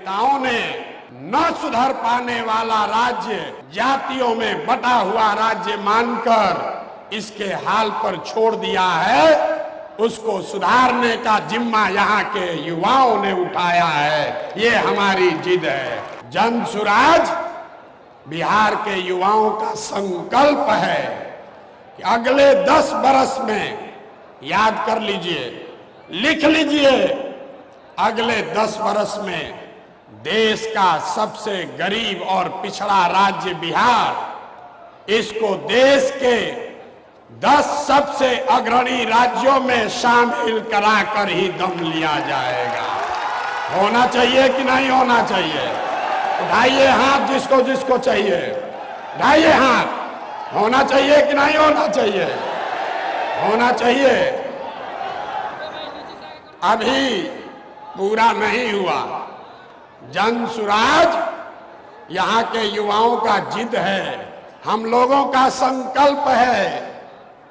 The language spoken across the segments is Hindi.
नेताओं ने न सुधर पाने वाला राज्य, जातियों में बटा हुआ राज्य मानकर इसके हाल पर छोड़ दिया है, उसको सुधारने का जिम्मा यहाँ के युवाओं ने उठाया है। ये हमारी जिद है। जन सुराज बिहार के युवाओं का संकल्प है कि अगले 10 बरस में, याद कर लीजिए, लिख लीजिए, अगले 10 बरस में देश का सबसे गरीब और पिछड़ा राज्य बिहार, इसको देश के 10 सबसे अग्रणी राज्यों में शामिल कराकर ही दम लिया जाएगा। होना चाहिए कि नहीं होना चाहिए? उठाइए हाथ जिसको जिसको चाहिए, उठाइए हाथ। होना चाहिए कि नहीं होना चाहिए? होना चाहिए। अभी पूरा नहीं हुआ। जन सुराज यहाँ के युवाओं का जिद है, हम लोगों का संकल्प है,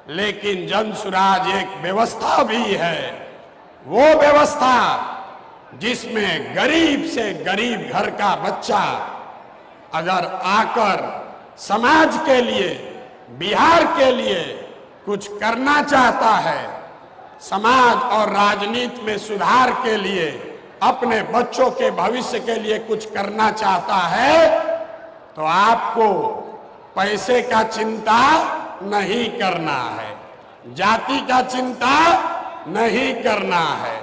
लेकिन जन सुराज एक व्यवस्था भी है। वो व्यवस्था जिसमें गरीब से गरीब घर का बच्चा अगर आकर समाज के लिए, बिहार के लिए कुछ करना चाहता है, समाज और राजनीति में सुधार के लिए, अपने बच्चों के भविष्य के लिए कुछ करना चाहता है, तो आपको पैसे का चिंता नहीं करना है, जाति का चिंता नहीं करना है,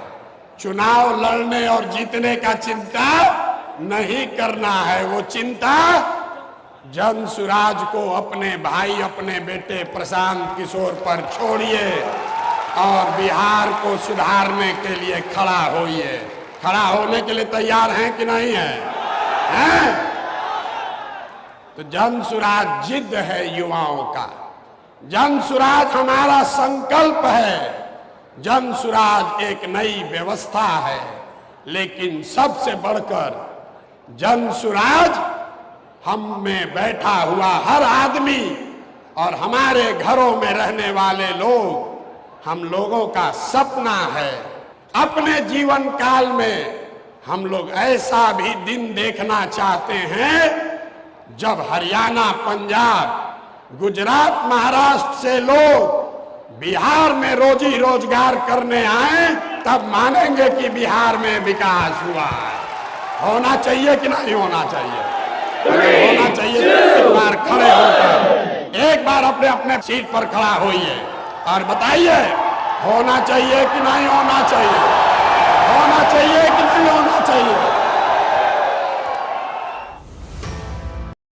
चुनाव लड़ने और जीतने का चिंता नहीं करना है। वो चिंता जन सुराज को, अपने भाई, अपने बेटे प्रशांत किशोर पर छोड़िए और बिहार को सुधारने के लिए खड़ा होइए। खड़ा होने के लिए तैयार हैं कि नहीं हैं? तो जन सुराज जिद है युवाओं का, जन सुराज हमारा संकल्प है, जन सुराज एक नई व्यवस्था है, लेकिन सबसे बढ़कर जन सुराज हम में बैठा हुआ हर आदमी और हमारे घरों में रहने वाले लोग, हम लोगों का सपना है। अपने जीवन काल में हम लोग ऐसा भी दिन देखना चाहते हैं जब हरियाणा, पंजाब, गुजरात, महाराष्ट्र से लोग बिहार में रोजी रोजगार करने आए, तब मानेंगे कि बिहार में विकास हुआ है। होना चाहिए कि नहीं होना चाहिए? अगर होना चाहिए तो एक बार खड़े होकर, एक बार अपने अपने सीट पर खड़ा होइए और बताइए, होना चाहिए कि नहीं होना चाहिए? होना चाहिए कि नहीं होना चाहिए?